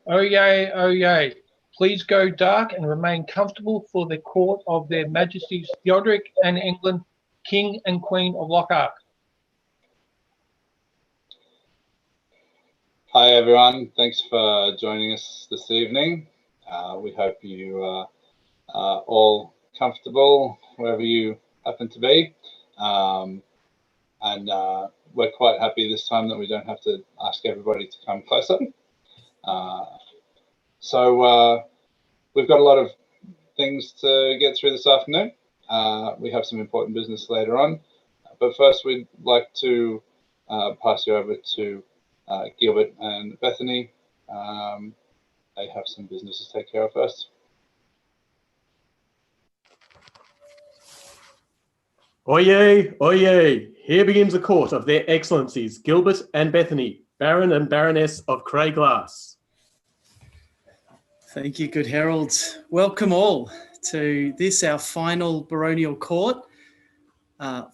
Oh yay. Please go dark and remain comfortable for the court of their Majesties Theoderic and Engelin, King and Queen of Lochac. Hi everyone, thanks for joining us this evening. We hope you are all comfortable wherever you happen to be. We're quite happy this time that we don't have to ask everybody to come closer. We've got a lot of things to get through this afternoon. We have some important business later on, but first we'd like to pass you over to Gilbert and Bethany. They have some business to take care of first. Oyez, oyez! Here begins the court of their excellencies, Gilbert and Bethany, Baron and Baroness of Krae Glas. Thank you, good heralds. Welcome all to this, our final baronial court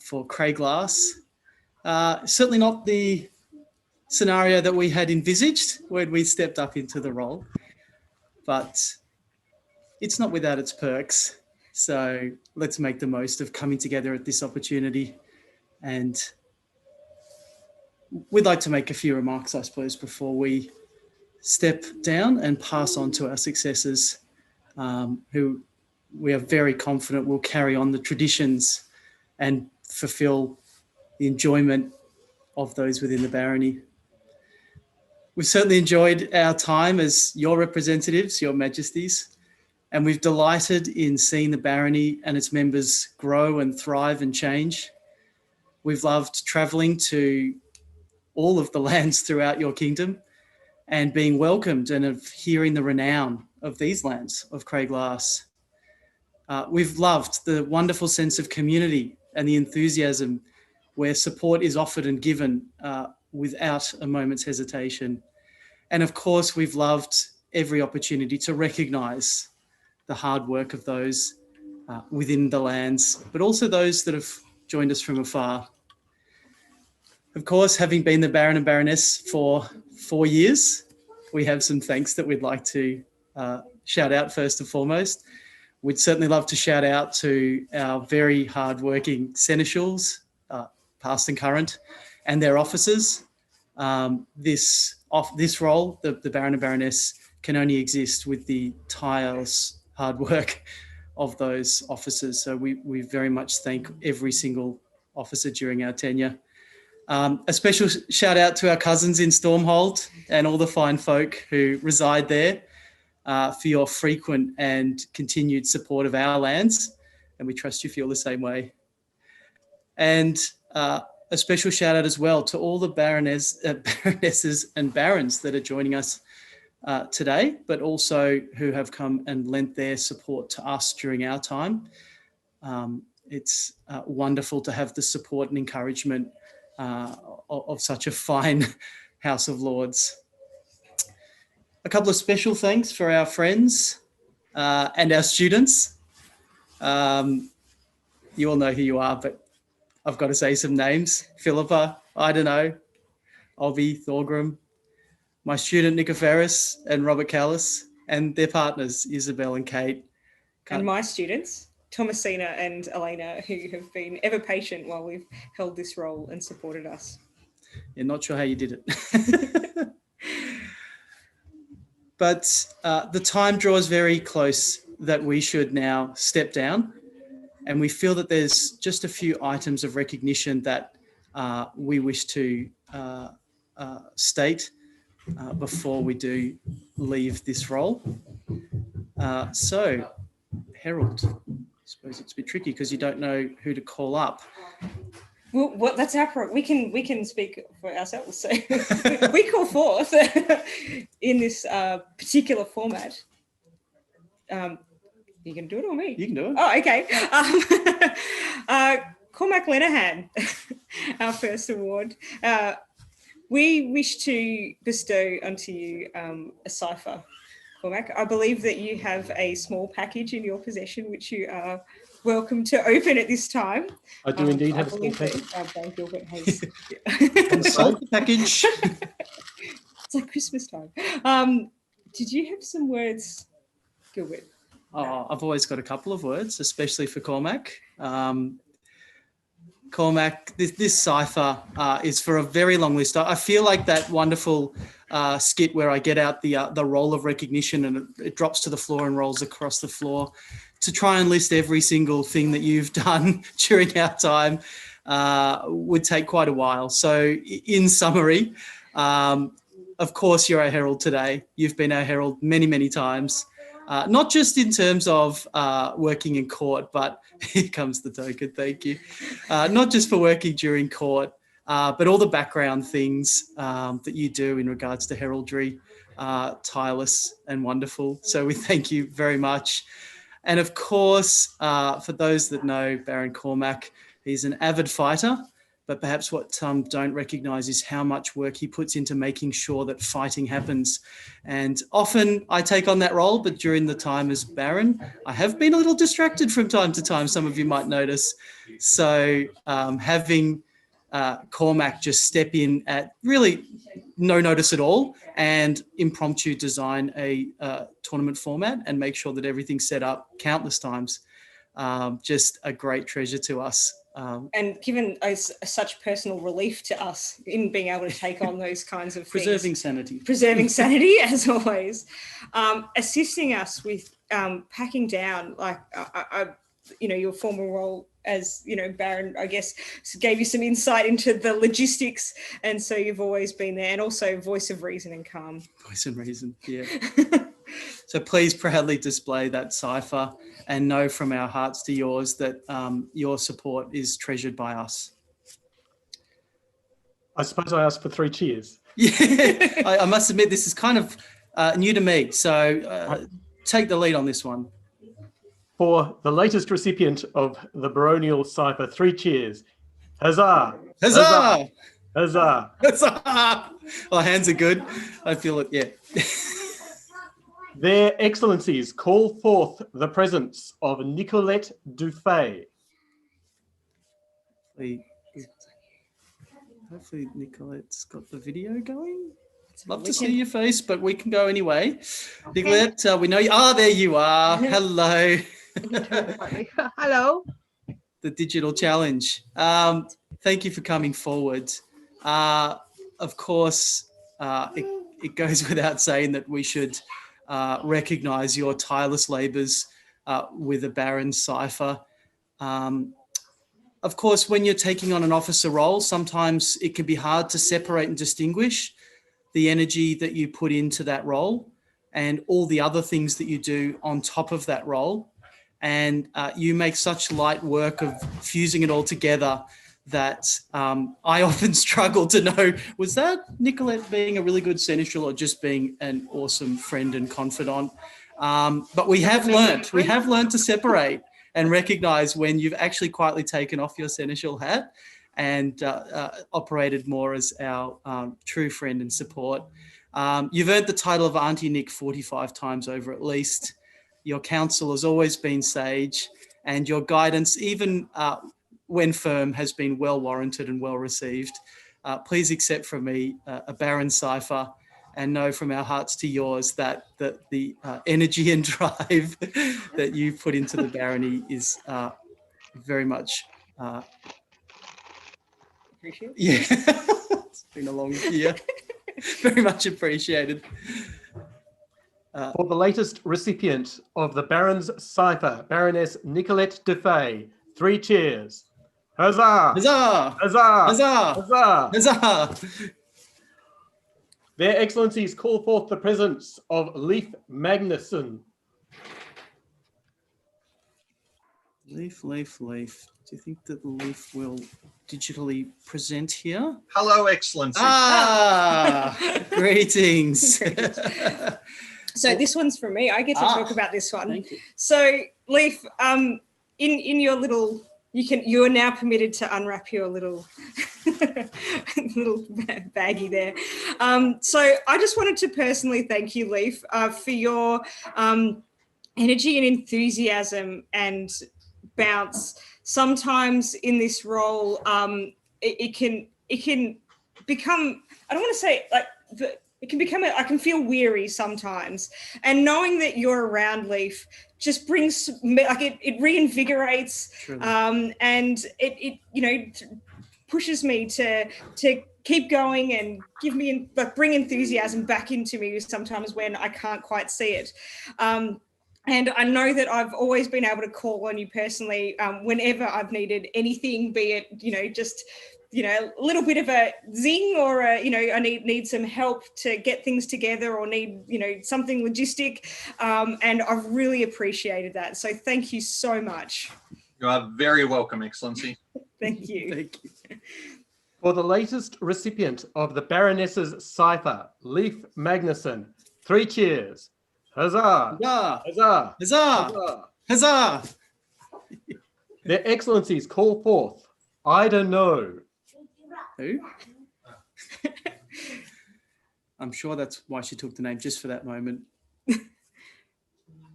for Krae Glas. Certainly not the scenario that we had envisaged when we stepped up into the role, but it's not without its perks. So let's make the most of coming together at this opportunity. And we'd like to make a few remarks, I suppose, before we step down and pass on to our successors, who we are very confident will carry on the traditions and fulfill the enjoyment of those within the barony. We've certainly enjoyed our time as your representatives, your Majesties, and we've delighted in seeing the barony and its members grow and thrive and change. We've loved travelling to all of the lands throughout your kingdom and being welcomed and of hearing the renown of these lands of Krae Glas. We've loved the wonderful sense of community and the enthusiasm where support is offered and given without a moment's hesitation. And of course, we've loved every opportunity to recognise the hard work of those within the lands, but also those that have joined us from afar. Of course, having been the Baron and Baroness for 4 years, we have some thanks that we'd like to shout out first and foremost. We'd certainly love to shout out to our very hard-working seneschals, past and current, and their officers. This role, the Baron and Baroness, can only exist with the tireless hard work of those officers. So we very much thank every single officer during our tenure. A special shout out to our cousins in Stormhold and all the fine folk who reside there for your frequent and continued support of our lands. And we trust you feel the same way. And a special shout out as well to all the baronesses and barons that are joining us today, but also who have come and lent their support to us during our time. It's wonderful to have the support and encouragement of such a fine House of Lords. A couple of special thanks for our friends and our students. You all know who you are, but I've got to say some names. Philippa, I don't know, Obi, Thorgrim, my student Nicoferus and Robert Callis, and their partners, Isabel and Kate. And my students, Thomasina and Elena, who have been ever patient while we've held this role and supported us. Yeah, not sure how you did it. But the time draws very close that we should now step down. And we feel that there's just a few items of recognition that we wish to state before we do leave this role. So, Herald, I suppose it's a bit tricky because you don't know who to call up. Well, that's our problem. We can speak for ourselves. So we call forth in this particular format. You can do it or me? You can do it. Oh, okay. Cormac Lenehan, our first award. We wish to bestow unto you a cipher, Cormac. I believe that you have a small package in your possession, which you are welcome to open at this time. I do indeed have a small package. Thank Gilbert has Consult the package. It's like Christmas time. did you have some words, Gilbert? Oh, I've always got a couple of words, especially for Cormac. Cormac, this cipher is for a very long list. I feel like that wonderful skit where I get out the roll of recognition and it drops to the floor and rolls across the floor. To try and list every single thing that you've done during our time would take quite a while. So in summary, of course, you're our herald today. You've been our herald many, many times. Not just in terms of working in court, but here comes the token, thank you. Not just for working during court, but all the background things that you do in regards to heraldry, tireless and wonderful. So we thank you very much. And of course, for those that know Baron Cormac, he's an avid fighter, but perhaps what don't recognise is how much work he puts into making sure that fighting happens. And often I take on that role, but during the time as Baron, I have been a little distracted from time to time, some of you might notice. So having Cormac just step in at really no notice at all and impromptu design a tournament format and make sure that everything's set up countless times, just a great treasure to us. And given such personal relief to us in being able to take on those kinds of things. Preserving sanity, as always. Assisting us with packing down, like, your former role as, Baron, I guess, gave you some insight into the logistics. And so you've always been there, and also voice of reason and calm. Voice of reason, yeah. So please proudly display that cipher and know from our hearts to yours that your support is treasured by us. I suppose I asked for 3 cheers. Yeah, I must admit this is kind of new to me. So take the lead on this one. For the latest recipient of the baronial cipher, 3 cheers. Huzzah! Huzzah! Huzzah! Huzzah! Well, hands are good. I feel it, yeah. Their Excellencies call forth the presence of Nicolette Dufay. Hopefully Nicolette's got the video going. Love to see your face, but we can go anyway. Nicolette, we know you. Ah, there you are. Hello. Hello. The digital challenge. Thank you for coming forward. Of course, it goes without saying that we should recognise your tireless labours with a Baron cipher. Of course, when you're taking on an officer role, sometimes it can be hard to separate and distinguish the energy that you put into that role and all the other things that you do on top of that role. And you make such light work of fusing it all together that I often struggle to know, was that Nicolette being a really good seneschal or just being an awesome friend and confidant? But we have learned to separate and recognise when you've actually quietly taken off your seneschal hat and operated more as our true friend and support. You've earned the title of Auntie Nick 45 times over at least. Your counsel has always been sage, and your guidance, even when firm, has been well warranted and well received. Please accept from me a Baron cipher, and know from our hearts to yours that the energy and drive that you put into the barony is very much appreciated. Yeah, it's been a long year. Very much appreciated. For the latest recipient of the Baron's cipher, Baroness Nicolette Dufay, 3 cheers. Huzzah! Huzzah! Huzzah! Huzzah! Huzzah! Huzzah! Their Excellencies call forth the presence of Leif Magnuson. Leif. Do you think that Leif will digitally present here? Hello, Excellency. Ah, greetings. So this one's for me. I get to talk about this one. Thank you. So Leif, in your little, you are now permitted to unwrap your little little baggie there. So I just wanted to personally thank you, Leif, for your energy and enthusiasm and bounce. Sometimes in this role, it can become, I don't want to say like it can become, I can feel weary sometimes. And knowing that you're around, Leaf, just brings, like it reinvigorates, and it you know, pushes me to keep going and give me, like, bring enthusiasm back into me sometimes when I can't quite see it. And I know that I've always been able to call on you personally whenever I've needed anything, be it, you know, just, you know, a little bit of a zing, or a, you know, I need some help to get things together, or need, you know, something logistic. And I've really appreciated that. So thank you so much. You are very welcome, Excellency. Thank you. Thank you. For the latest recipient of the Baroness's cipher, Leif Magnuson, 3 cheers. Huzzah! Huzzah! Huzzah! Huzzah! Huzzah! Their Excellencies call forth Ida No. Who? I'm sure that's why she took the name, just for that moment.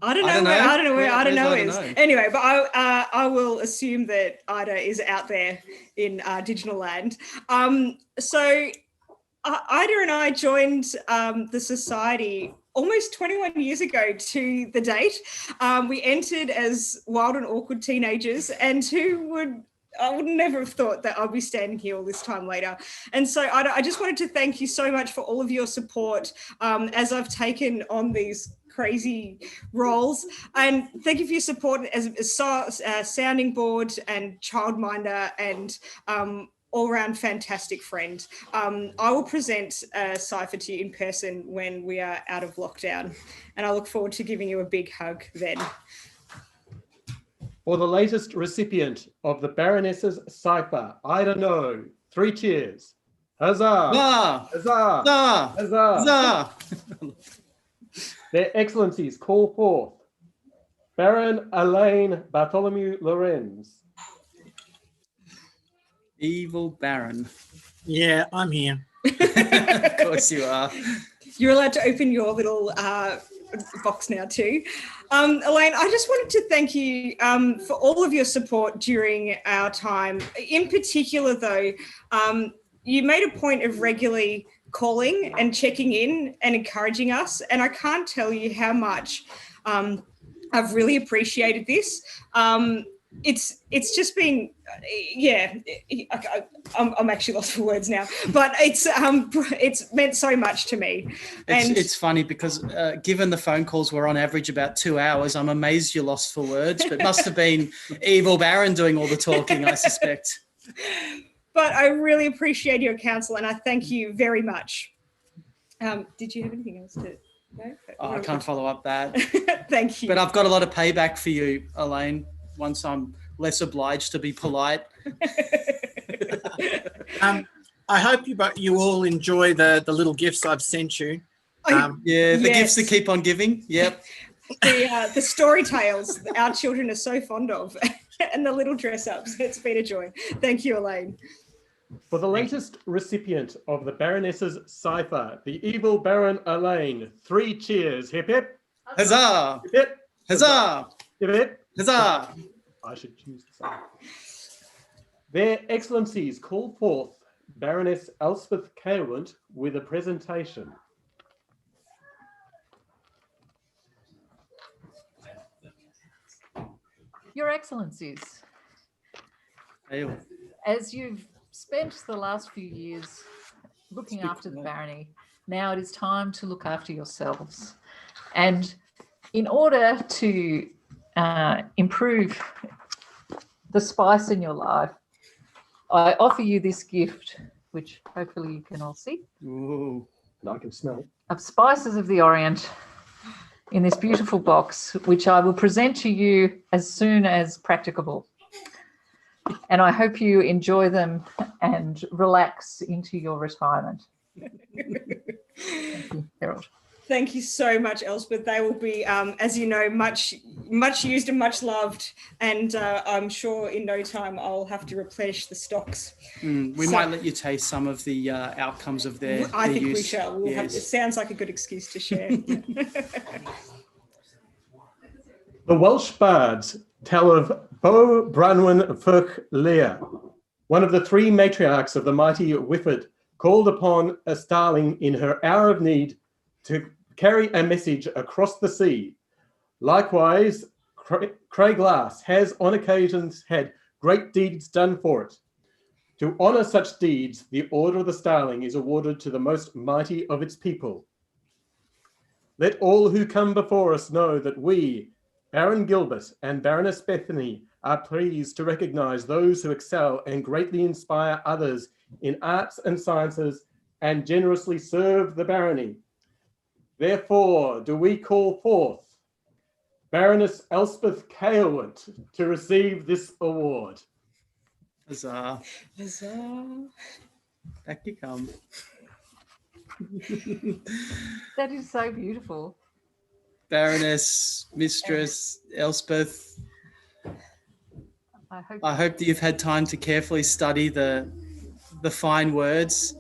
I don't know where Ida No is. Anyway, but I will assume that Ida is out there in Digital Land. So Ida and I joined the society almost 21 years ago to the date. We entered as wild and awkward teenagers, and I would never have thought that I'd be standing here all this time later. And so I just wanted to thank you so much for all of your support as I've taken on these crazy roles. And thank you for your support as sounding board and childminder and all-round fantastic friend. I will present a cipher to you in person when we are out of lockdown, and I look forward to giving you a big hug then. For the latest recipient of the Baroness's cipher, Ida No, 3 cheers. Huzzah! Huzzah! Huzzah! Huzzah! Huzzah! Huzzah! Their Excellencies call forth Baron Alain Bartholomew Lorenz. Evil Baron. Yeah, I'm here. Of course you are. You're allowed to open your little box now too. Elaine, I just wanted to thank you for all of your support during our time. In particular, though, you made a point of regularly calling and checking in and encouraging us, and I can't tell you how much I've really appreciated this. It's just been, yeah, I'm actually lost for words now, but it's meant so much to me. And it's funny because given the phone calls were on average about 2 hours, I'm amazed you're lost for words, but it must have been Evil Baron doing all the talking, I suspect. But I really appreciate your counsel, and I thank you very much. Did you have anything else to know? Oh, I can't follow up that. Thank you. But I've got a lot of payback for you, Elaine, once I'm less obliged to be polite. I hope you all enjoy the little gifts I've sent you. Yeah, the yes. gifts that keep on giving. Yep. The story tales our children are so fond of, and the little dress ups. It's been a joy. Thank you, Elaine. For the latest recipient of the Baroness's cipher, the evil Baron Alain, 3 cheers. Hip hip. Huzzah! Hip hip. Huzzah! Hip hip. Huzzah! I should choose the song. Their Excellencies call forth Baroness Elspeth Caerwent with a presentation. Your Excellencies, Hey. as you've spent the last few years looking after the barony, now it is time to look after yourselves. And in order to improve the spice in your life, I offer you this gift, which hopefully you can all see, Ooh. I can smell. of spices of the Orient in this beautiful box, which I will present to you as soon as practicable. And I hope you enjoy them and relax into your retirement. Thank you, Harold. Thank you so much, Elspeth. They will be, as you know, much used and much loved. And I'm sure in no time I'll have to replenish the stocks. We might let you taste some of the outcomes of their I think use. we shall. We'll have, it sounds like a good excuse to share. The Welsh bards tell of Beau Branwen Fyrch Lear, one of the 3 matriarchs of the mighty Whifford called upon a starling in her hour of need to carry a message across the sea. Likewise, Krae Glas has on occasions had great deeds done for it. To honour such deeds, the Order of the Starling is awarded to the most mighty of its people. Let all who come before us know that we, Baron Gilbert and Baroness Bethany, are pleased to recognise those who excel and greatly inspire others in arts and sciences and generously serve the barony. Therefore, do we call forth Baroness Elspeth Cailwood to receive this award. Huzzah. Huzzah. Back you come. That is so beautiful. Baroness, Mistress Elspeth, I hope that you've had time to carefully study the fine words,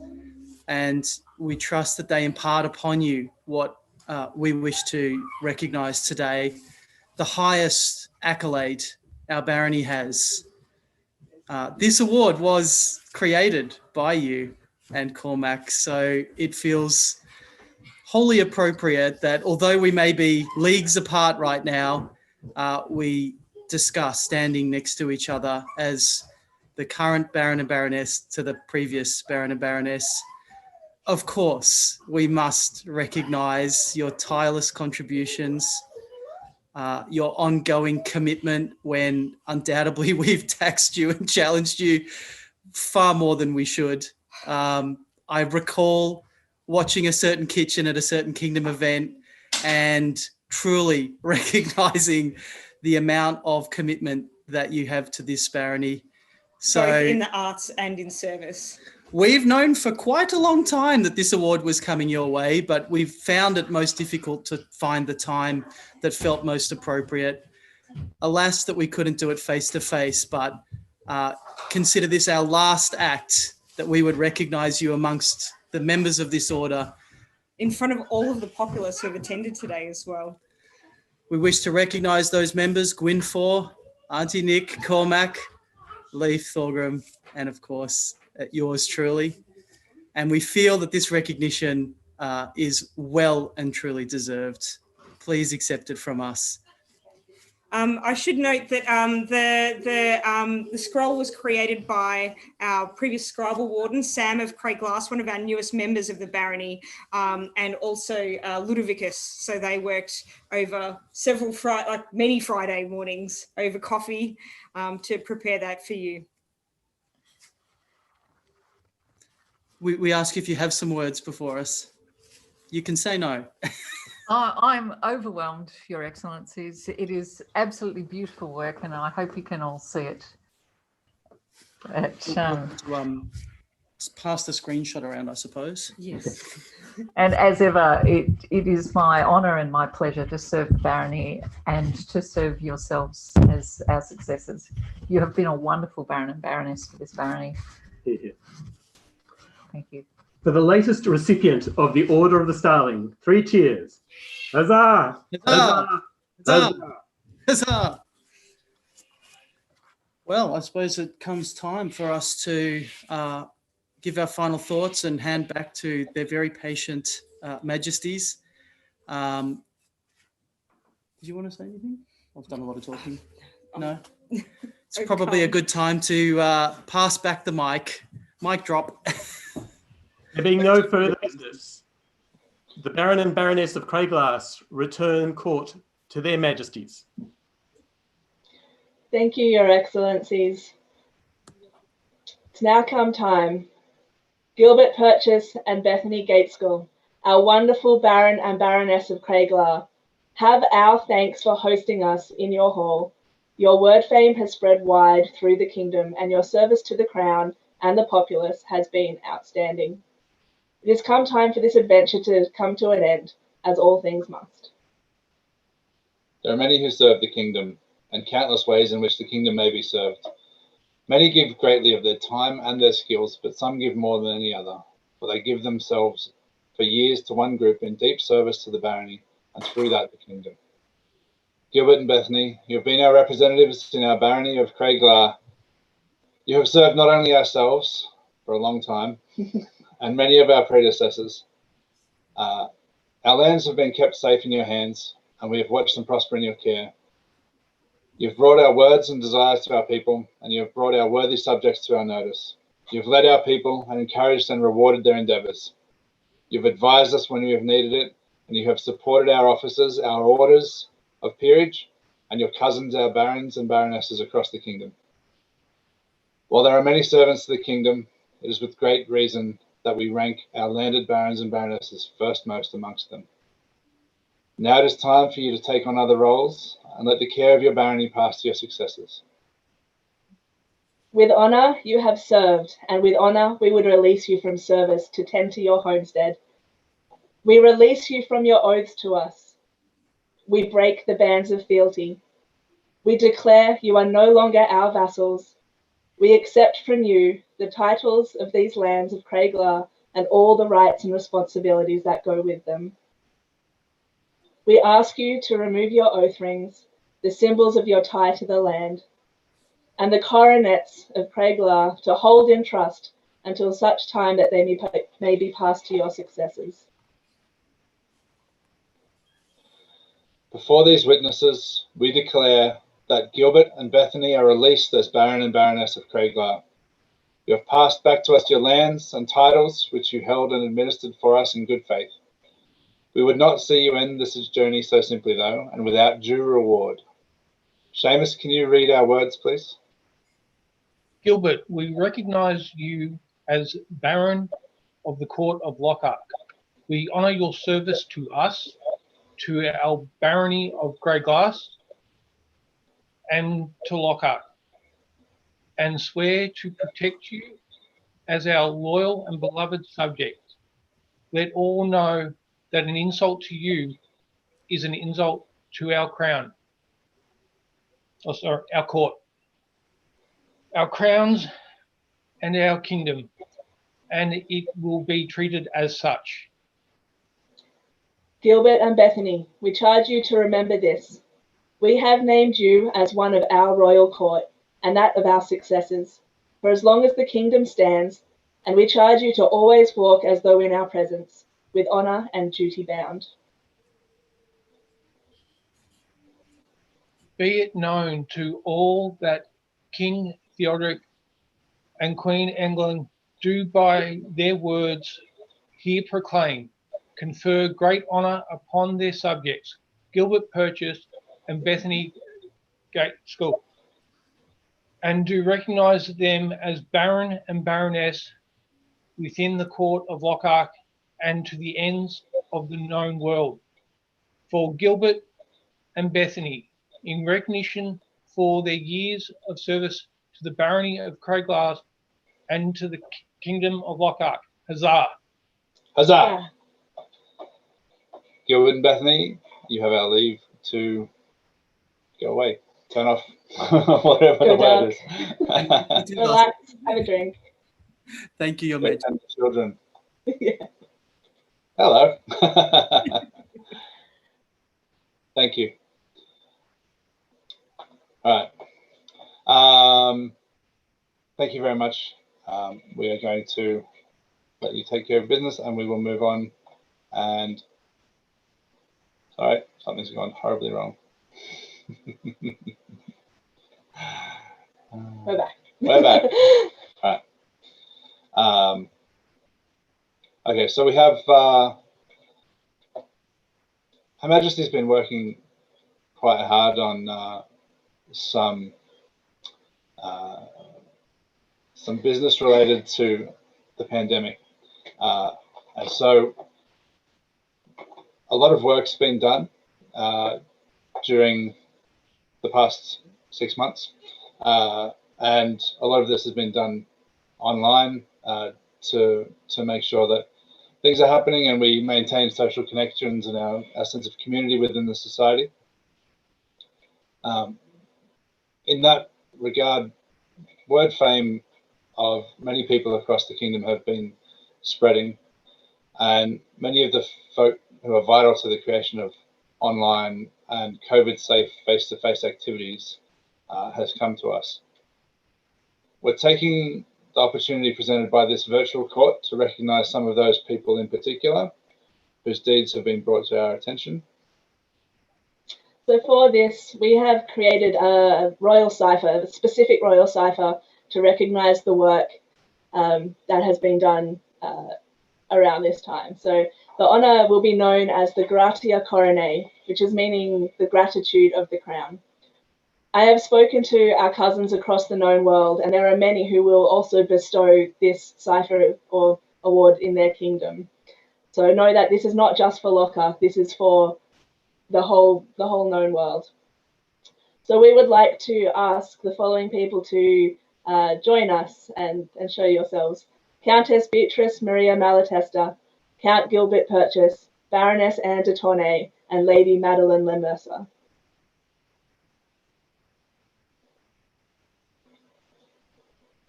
and we trust that they impart upon you what we wish to recognise today, the highest accolade our barony has. This award was created by you and Cormac, so it feels wholly appropriate that although we may be leagues apart right now, we discuss standing next to each other as the current Baron and Baroness to the previous Baron and Baroness. Of course, we must recognise your tireless contributions, your ongoing commitment when undoubtedly we've taxed you and challenged you far more than we should. I recall watching a certain kitchen at a certain Kingdom event and truly recognising the amount of commitment that you have to this barony. So both in the arts and in service. We've known for quite a long time that this award was coming your way, but we've found it most difficult to find the time that felt most appropriate. Alas, that we couldn't do it face to face, but consider this our last act, that we would recognise you amongst the members of this order. In front of all of the populace who have attended today as well. We wish to recognise those members, Gwynfor, Auntie Nick, Cormac, Leif, Thorgrim, and of course, yours truly. And we feel that this recognition is well and truly deserved. Please accept it from us. I should note that the scroll was created by our previous scribal warden, Sam of Krae Glas, one of our newest members of the barony, and also Ludovicus. So they worked over many Friday mornings over coffee to prepare that for you. We ask if you have some words before us. You can say no. I'm overwhelmed, Your Excellencies. It is absolutely beautiful work, and I hope you can all see it. But, pass the screenshot around, I suppose. Yes. And as ever, it is my honour and my pleasure to serve the barony and to serve yourselves as our successors. You have been a wonderful Baron and Baroness for this barony. Thank you. For the latest recipient of the Order of the Starling, 3 cheers. Huzzah! Huzzah! Huzzah! Huzzah! Well, I suppose it comes time for us to give our final thoughts and hand back to their very patient Majesties. Do you want to say anything? I've done a lot of talking. No? It's probably a good time to pass back the mic. Mic drop. There being no further business, the Baron and Baroness of Krae Glas return court to their Majesties. Thank you, Your Excellencies. It's now come time. Gilbert Purchase and Bethany Gateskill, our wonderful Baron and Baroness of Krae Glas, have our thanks for hosting us in your hall. Your word fame has spread wide through the kingdom, and your service to the crown and the populace has been outstanding. It has come time for this adventure to come to an end, as all things must. There are many who serve the kingdom, and countless ways in which the kingdom may be served. Many give greatly of their time and their skills, but some give more than any other, for they give themselves for years to one group in deep service to the barony, and through that the kingdom. Gilbert and Bethany, you have been our representatives in our barony of Krae Glas. You have served not only ourselves for a long time, and many of our predecessors. Our lands have been kept safe in your hands, and we have watched them prosper in your care. You've brought our words and desires to our people, and you have brought our worthy subjects to our notice. You've led our people and encouraged and rewarded their endeavours. You've advised us when we have needed it, and you have supported our officers, our orders of peerage, and your cousins, our barons and baronesses across the kingdom. While there are many servants to the kingdom, it is with great reason that we rank our landed barons and baronesses firstmost amongst them. Now it is time for you to take on other roles and let the care of your barony pass to your successors. With honour you have served, and with honour we would release you from service to tend to your homestead. We release you from your oaths to us. We break the bands of fealty. We declare you are no longer our vassals. We accept from you the titles of these lands of Krae Glas and all the rights and responsibilities that go with them. We ask you to remove your oath rings, the symbols of your tie to the land, and the coronets of Krae Glas to hold in trust until such time that they may be passed to your successors. Before these witnesses, we declare that Gilbert and Bethany are released as Baron and Baroness of Krae Glas. You have passed back to us your lands and titles, which you held and administered for us in good faith. We would not see you end this journey so simply, though, and without due reward. Seamus, can you read our words, please? Gilbert, we recognise you as Baron of the Court of Lochac. We honour your service to us, to our Barony of Krae Glas, and to Lochac, and swear to protect you as our loyal and beloved subjects. Let all know that an insult to you is an insult to our crown. Our court. Our crowns and our kingdom, and it will be treated as such. Gilbert and Bethany, we charge you to remember this. We have named you as one of our royal court and that of our successors, for as long as the kingdom stands, and we charge you to always walk as though in our presence, with honour and duty bound. Be it known to all that King Theoderic and Queen Engelin do by their words here proclaim, confer great honour upon their subjects, Gilbert Purchase and Bethany Gaitskell, and do recognise them as Baron and Baroness within the court of Lochac and to the ends of the known world. For Gilbert and Bethany, in recognition for their years of service to the Barony of Krae Glas and to the Kingdom of Lochac. Huzzah! Huzzah! Gilbert and Bethany, you have our leave to go away. Turn off whatever the word is. Relax, have a drink. Thank you, Your Majesty. And the children. Yeah. Hello. Thank you. All right. Thank you very much. We are going to let you take care of business, and we will move on. And sorry, something's gone horribly wrong. We're back. We're back. All right. Okay, so we have Her Majesty's been working quite hard on some business related to the pandemic, and so a lot of work's been done during the past 6 months, and a lot of this has been done online to make sure that things are happening and we maintain social connections and our sense of community within the society. In that regard, word fame of many people across the kingdom have been spreading, and many of the folk who are vital to the creation of online and COVID-safe face-to-face activities has come to us. We're taking the opportunity presented by this virtual court to recognise some of those people in particular whose deeds have been brought to our attention. So for this, we have created a royal cipher, a specific royal cipher to recognise the work that has been done around this time. So the honour will be known as the Gratia Coronae, which is meaning the gratitude of the crown. I have spoken to our cousins across the known world, and there are many who will also bestow this cipher or award in their kingdom. So know that this is not just for Lochac, this is for the whole known world. So we would like to ask the following people to join us and show yourselves. Countess Beatrice Maria Malatesta, Count Gilbert Purchase, Baroness Anne de Tournay, and Lady Madeleine Le Mercer.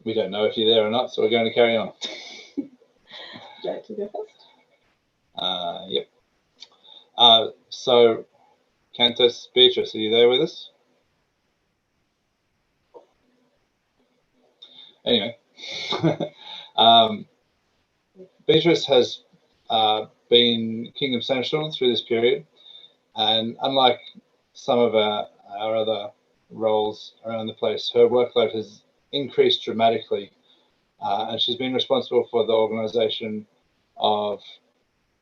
We don't know if you're there or not, so we're going to carry on. Jake to go first. Yep. So, Countess Beatrice, are you there with us? Anyway, Beatrice has been Kingdom Seneschal through this period, and unlike some of our other roles around the place, her workload has increased dramatically, and she's been responsible for the organisation of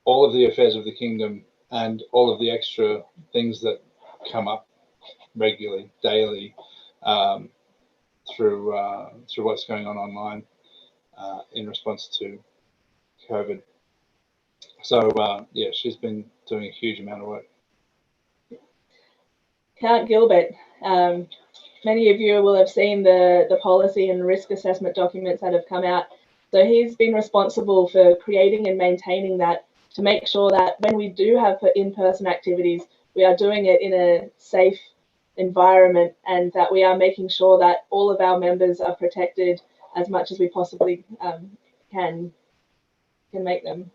all of the affairs of the kingdom and all of the extra things that come up regularly, daily, through what's going on online in response to COVID. So yeah, she's been doing a huge amount of work. Count Gilbert, many of you will have seen the policy and risk assessment documents that have come out. So he's been responsible for creating and maintaining that to make sure that when we do have in-person activities, we are doing it in a safe environment and that we are making sure that all of our members are protected as much as we possibly can make them.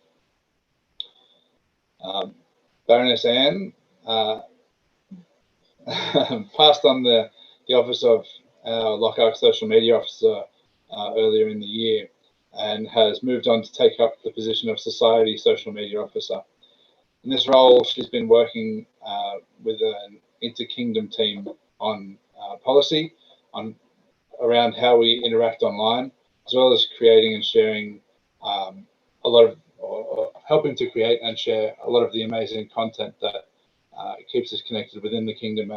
Baroness Anne passed on the office of our Lochac social media officer earlier in the year and has moved on to take up the position of society social media officer. In this role, she's been working with an inter-kingdom team on policy, around how we interact online, as well as creating and sharing a lot of, or helping to create and share a lot of the amazing content that keeps us connected within the kingdom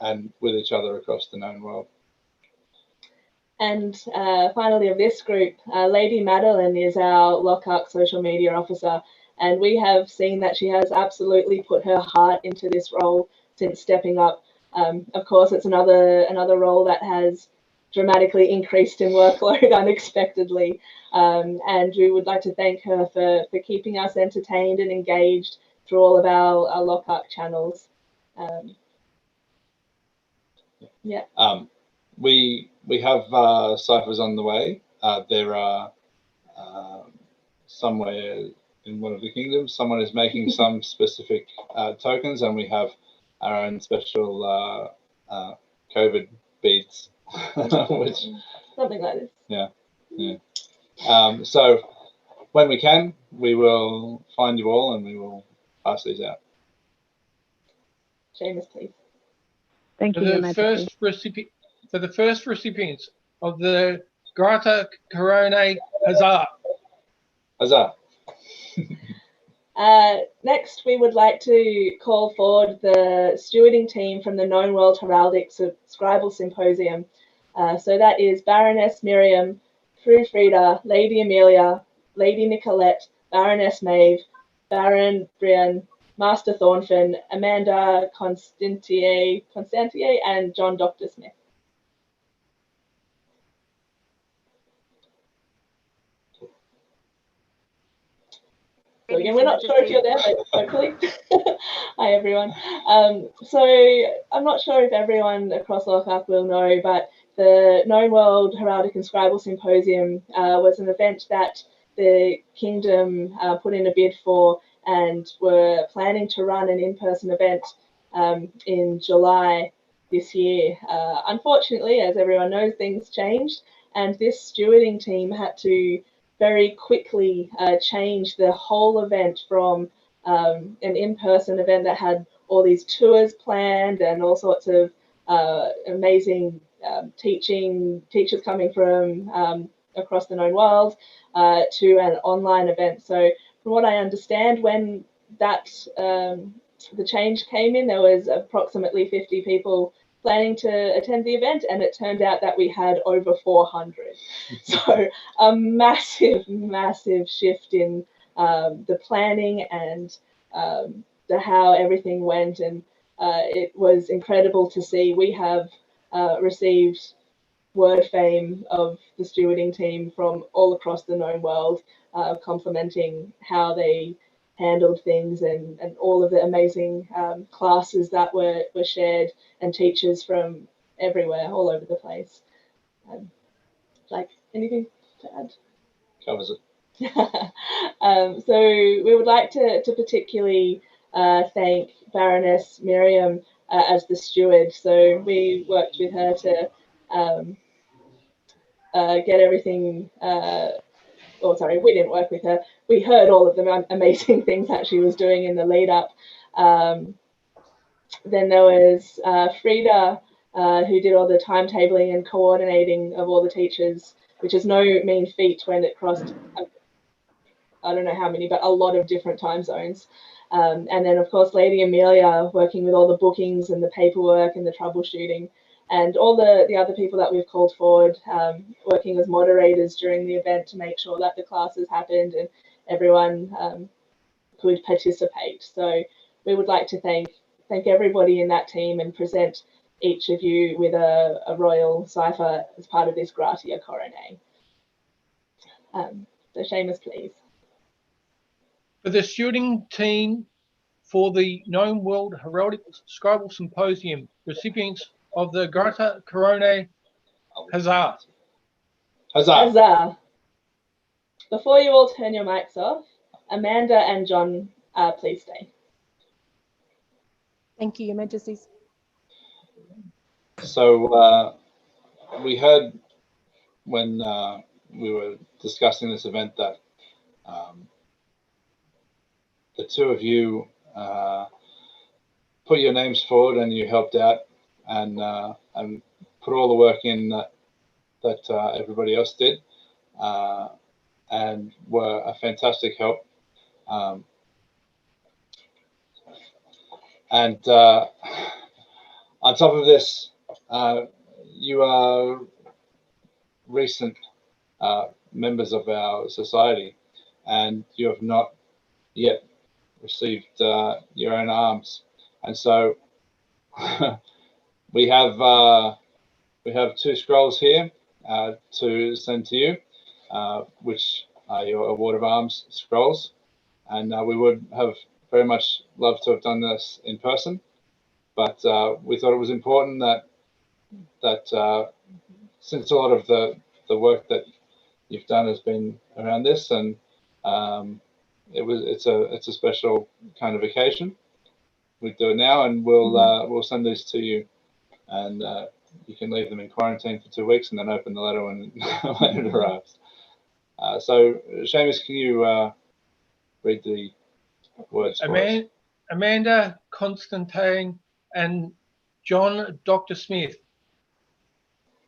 and with each other across the known world. And finally of this group, Lady Madeleine is our Lochac social media officer, and we have seen that she has absolutely put her heart into this role since stepping up. Of course, it's another role that has dramatically increased in workload unexpectedly, and we would like to thank her for keeping us entertained and engaged through all of our Lochac channels. Yeah. We have ciphers on the way. There are somewhere in one of the kingdoms, someone is making some specific tokens, and we have our own special COVID beads, which something like this. Yeah. So when we can, we will find you all and we will pass these out. Seamus, please. Thank you, Your Majesty. For the first recipients of the Gratia Coronae, huzzah! Huzzah! Next, we would like to call forward the stewarding team from the Known World Heraldic Scribal Symposium. So that is Baroness Miriam, Fru Frida, Lady Amelia, Lady Nicolette, Baroness Maeve, Baron Brian, Master Thornfinn, Amanda Constantier, and John Dr. Smith. So again, we're not sure if you're there, but hopefully. Hi, everyone. So I'm not sure if everyone across Lochac will know, but the Known World Heraldic and Scribal Symposium was an event that the Kingdom put in a bid for and were planning to run an in-person event in July this year. Unfortunately, as everyone knows, things changed and this stewarding team had to very quickly change the whole event from an in-person event that had all these tours planned and all sorts of amazing teachers coming from across the known world to an online event. So from what I understand, when that the change came in, there was approximately 50 people planning to attend the event, and it turned out that we had over 400. So a massive, massive shift in the planning and how everything went, and it was incredible to see. We have received word fame of the stewarding team from all across the known world, complimenting how they handled things and all of the amazing classes that were shared and teachers from everywhere, all over the place. Like, anything to add? Covers it. So we would like to particularly thank Baroness Miriam as the steward. So we worked with her to get everything, oh sorry, we didn't work with her. We heard all of the amazing things that she was doing in the lead up. Then there was Frida, who did all the timetabling and coordinating of all the teachers, which is no mean feat when it crossed, I don't know how many, but a lot of different time zones. And then, of course, Lady Amelia working with all the bookings and the paperwork and the troubleshooting, and all the other people that we've called forward, working as moderators during the event to make sure that the classes happened and everyone could participate. So we would like to thank everybody in that team and present each of you with a royal cipher as part of this Gratia Coronae. So Seamus, please. For the stewarding team for the Known World Heraldic Scribal Symposium, recipients of the Gratia Coronae, huzzah. Huzzah. Huzzah. Before you all turn your mics off, Amanda and John, please stay. Thank you, Your Majesties. So we heard when we were discussing this event that the two of you put your names forward and you helped out and put all the work in that everybody else did, and were a fantastic help. And on top of this, you are recent members of our society, and you have not yet received your own arms. And so we have 2 scrolls here to send to you, which are your award of arms scrolls. And we would have very much loved to have done this in person, but we thought it was important that since a lot of the work that you've done has been around this, and it's a special kind of occasion, we do it now, and we'll send these to you, and you can leave them in quarantine for 2 weeks and then open the letter when when it arrives. So Seamus, can you read the words for us? Amanda, Constantine, and John Dr. Smith.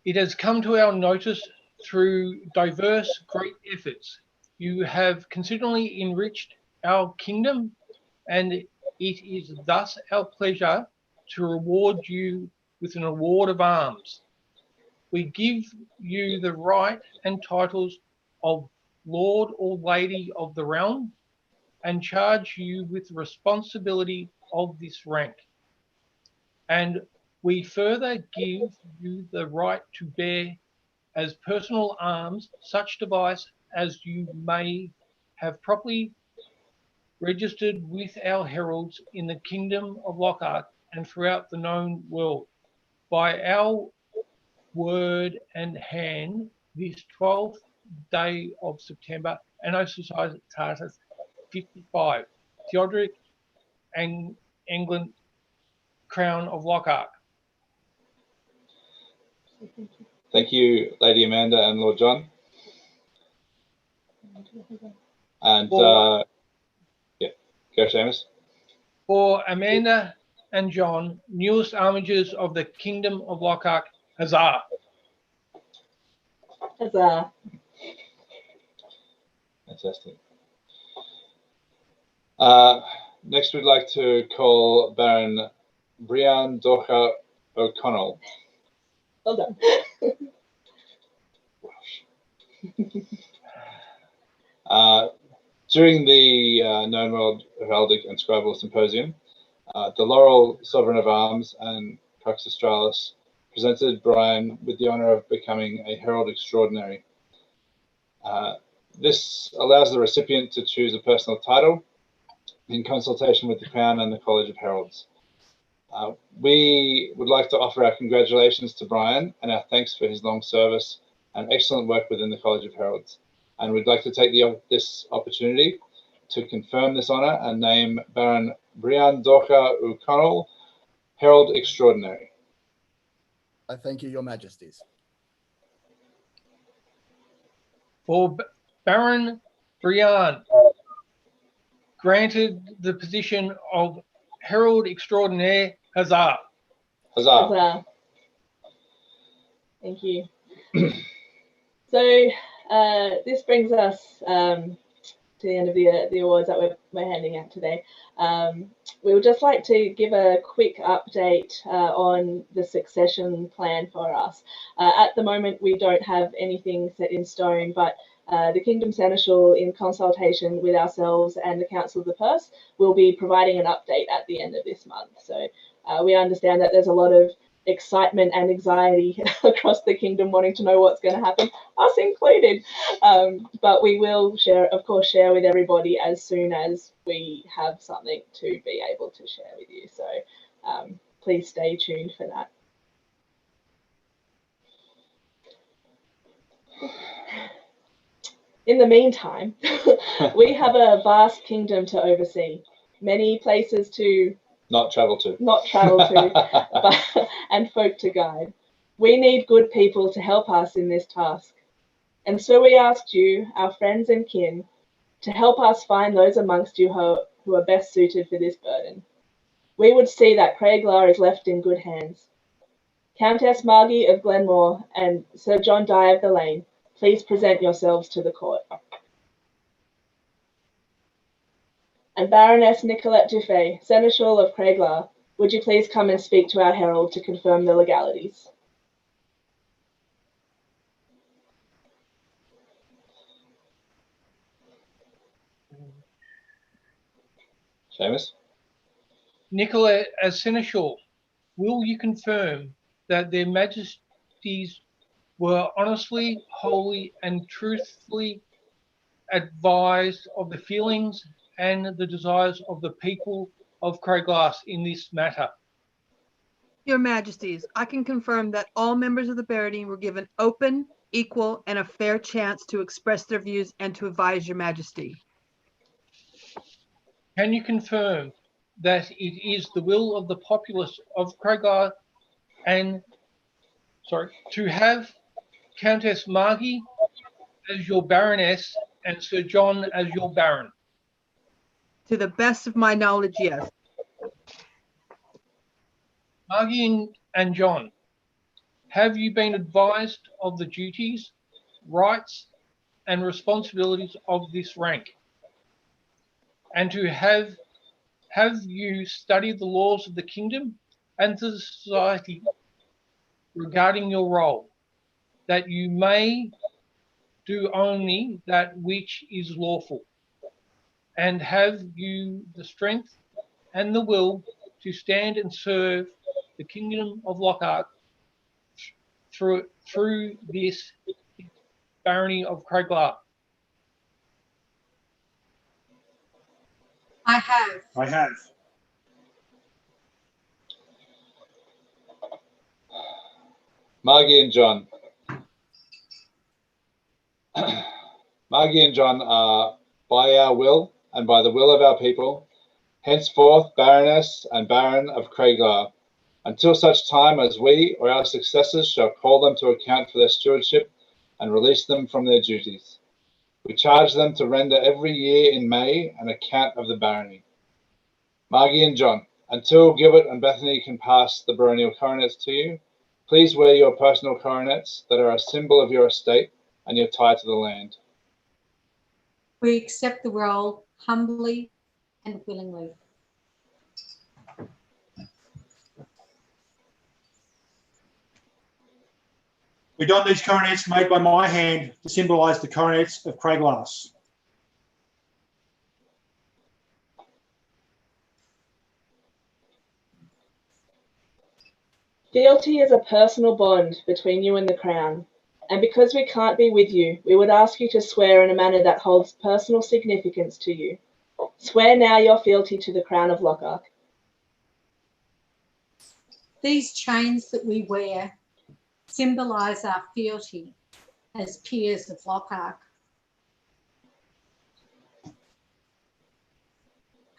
It has come to our notice through diverse great efforts. You have considerably enriched our kingdom, and it is thus our pleasure to reward you with an award of arms. We give you the right and titles of Lord or Lady of the Realm, and charge you with the responsibility of this rank. And we further give you the right to bear as personal arms such device as you may have properly registered with our heralds in the kingdom of Lochac and throughout the known world. By our word and hand, this 12th day of September, Anno Societatis 55, Theoderic and Engelin, Crown of Lochac. Thank you, Lady Amanda and Lord John. And yeah, go Seamus. For Amanda and John, newest armigers of the Kingdom of Lochac, huzzah! Huzzah. Fantastic. Next, we'd like to call Baron Brian Dorcha O'Connell. Well done. During the Known World Heraldic and Scribal Symposium, the Laurel Sovereign of Arms and Crux Australis presented Brian with the honour of becoming a Herald Extraordinary. This allows the recipient to choose a personal title in consultation with the Crown and the College of Heralds. We would like to offer our congratulations to Brian and our thanks for his long service and excellent work within the College of Heralds. And we'd like to take this opportunity to confirm this honour and name Baron Brian Dorcha O'Connell Herald Extraordinary. I thank you, Your Majesties. For Baron Brian, granted the position of Herald Extraordinaire, huzzah! Huzzah! Huzzah. Thank you. So this brings us to the end of the awards that we're handing out today. We would just like to give a quick update on the succession plan for us. At the moment, we don't have anything set in stone, but the Kingdom Seneschal, in consultation with ourselves and the Council of the Purse, will be providing an update at the end of this month. So we understand that there's a lot of excitement and anxiety across the kingdom wanting to know what's going to happen, us included. But we will share with everybody as soon as we have something to be able to share with you. So please stay tuned for that. In the meantime, we have a vast kingdom to oversee, many places to not travel to, but, and folk to guide. We need good people to help us in this task. And so we asked you, our friends and kin, to help us find those amongst you who are best suited for this burden. We would see that Krae Glas is left in good hands. Countess Margie of Glenmore and Sir John Dye of the Lane, please present yourselves to the court. And Baroness Nicolette Dufay, Seneschal of Krae Glas, would you please come and speak to our herald to confirm the legalities? Seamus? Nicolette, as Seneschal, will you confirm that their Majesties were honestly, wholly, and truthfully advised of the feelings and the desires of the people of Krae Glas in this matter? Your Majesties, I can confirm that all members of the Barony were given open, equal, and a fair chance to express their views and to advise Your Majesty. Can you confirm that it is the will of the populace of Krae Glas to have Countess Margie as your Baroness and Sir John as your Baron? To the best of my knowledge, yes. Margie and John, have you been advised of the duties, rights, and responsibilities of this rank? And to have you studied the laws of the kingdom and the society regarding your role, that you may do only that which is lawful? And have you the strength and the will to stand and serve the Kingdom of Lochac through this Barony of Krae Glas? I have. I have. Margie and John. Margie and John are, by our will and by the will of our people, henceforth Baroness and Baron of Krae Glas, until such time as we or our successors shall call them to account for their stewardship and release them from their duties. We charge them to render every year in May an account of the barony. Margie and John, until Gilbert and Bethany can pass the baronial coronets to you, please wear your personal coronets that are a symbol of your estate and your tie to the land. We accept the role humbly and willingly. We don these coronets made by my hand to symbolise the coronets of Krae Glas. Fealty is a personal bond between you and the Crown, and because we can't be with you, we would ask you to swear in a manner that holds personal significance to you. Swear now your fealty to the Crown of Lochac. These chains that we wear symbolise our fealty as peers of Lochac.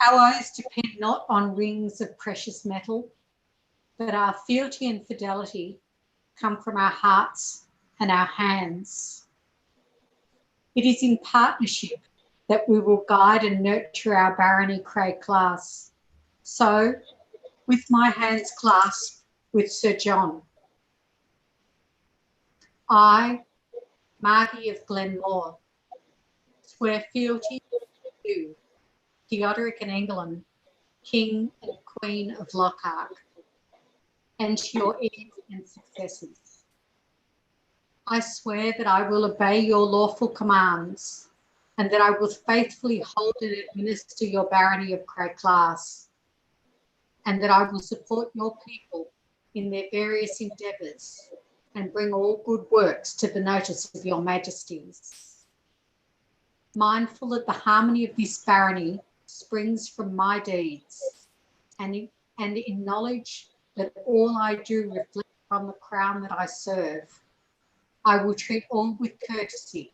Our oaths depend not on rings of precious metal, but our fealty and fidelity come from our hearts and our hands. It is in partnership that we will guide and nurture our barony Krae Glas. So, with my hands clasped with Sir John, I, Margie of Glenmore, swear fealty to you, Theoderic and Engelin, King and Queen of Lochac, and to your heirs and successors. I swear that I will obey your lawful commands and that I will faithfully hold and administer your barony of Krae Glas, and that I will support your people in their various endeavours and bring all good works to the notice of your Majesties. Mindful that the harmony of this barony springs from my deeds, and in knowledge that all I do reflects from the crown that I serve, I will treat all with courtesy,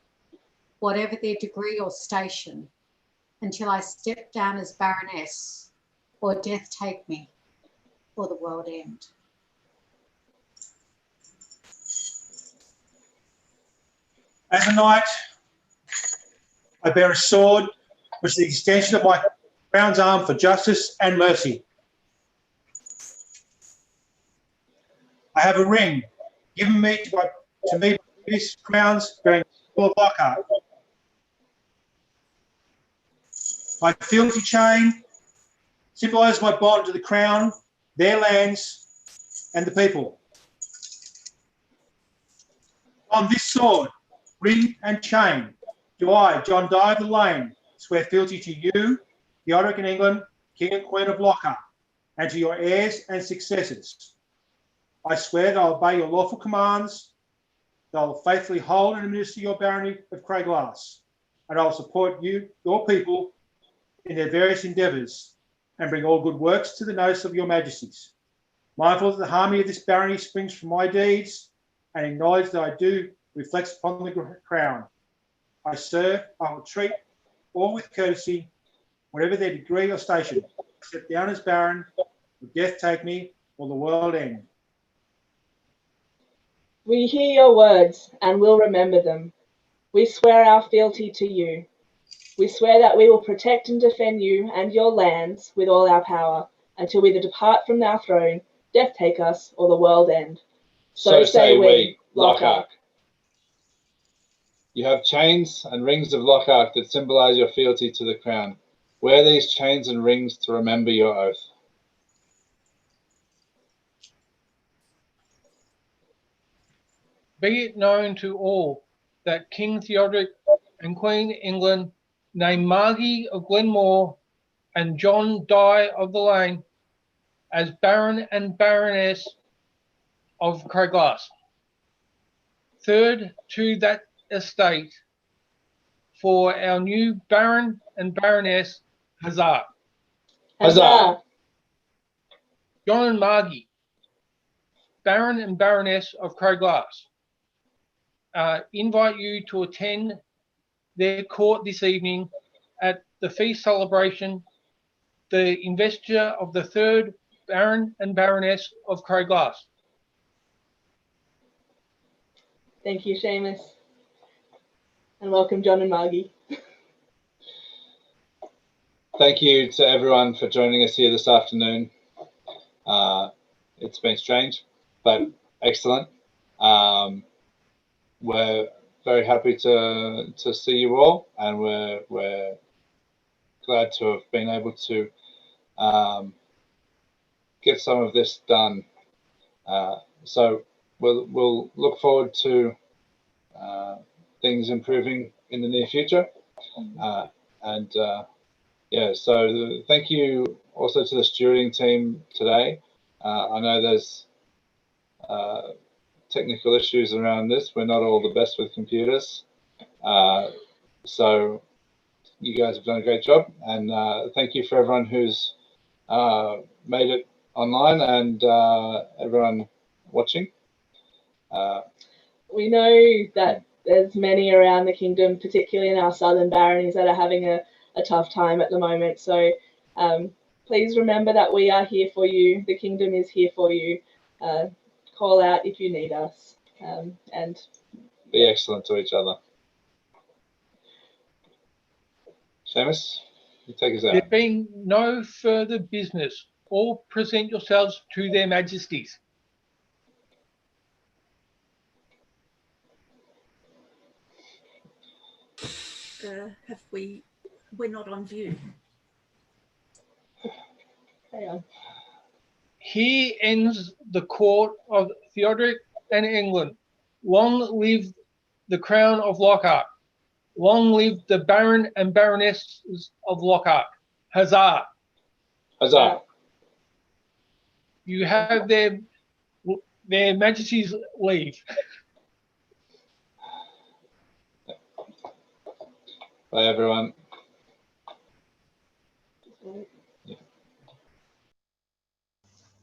whatever their degree or station, until I step down as baroness, or death take me, or the world end. As a knight, I bear a sword which is the extension of my crown's arm for justice and mercy. I have a ring given me to me by this crown's bearing of Lochac. My fealty chain symbolises my bond to the crown, their lands, and the people. On this sword, ring and chain, do I, John Dye of the Lane, swear fealty to you, Theoderic and Engelin, King and Queen of Lochac, and to your heirs and successors. I swear that I will obey your lawful commands, that I will faithfully hold and administer your barony of Krae Glas, and I will support you, your people, in their various endeavours, and bring all good works to the notice of your Majesties. Mindful that the harmony of this barony springs from my deeds, and acknowledge that I do reflects upon the crown. I will treat all with courtesy, whatever their degree or station. I step down as baron, will death take me, or the world end. We hear your words and will remember them. We swear our fealty to you. We swear that we will protect and defend you and your lands with all our power until we depart from our throne, death take us, or the world end. So say we, Lochac. You have chains and rings of Lochac that symbolise your fealty to the crown. Wear these chains and rings to remember your oath. Be it known to all that King Theoderic and Queen Engelin name Margie of Glenmore and John Dye of the Lane as Baron and Baroness of Krae Glas. Third to that estate for our new Baron and Baroness, Huzzah. Huzzah. John and Margie, Baron and Baroness of Krae Glas, invite you to attend their court this evening at the feast celebration, the investiture of the third Baron and Baroness of Krae Glas. Thank you, Seamus. And welcome, John and Margie. Thank you to everyone for joining us here this afternoon. It's been strange, but excellent. We're very happy to see you all, and we're glad to have been able to get some of this done. So we'll look forward to things improving in the near future. Yeah, so thank you also to the stewarding team today. I know there's technical issues around this. We're not all the best with computers. So you guys have done a great job. And thank you for everyone who's made it online and everyone watching. We know that there's many around the kingdom, particularly in our southern baronies, that are having a tough time at the moment. So please remember that we are here for you. The kingdom is here for you. Call out if you need us. And be excellent to each other. Seamus, you take us out. There being no further business, all present yourselves to their majesties. We're not on view. Hang on. Here ends the court of Theoderic and Engelin. Long live the crown of Lochac. Long live the Baron and Baronesses of Lochac. Huzzah! Huzzah! You have their majesties leave. Bye, everyone.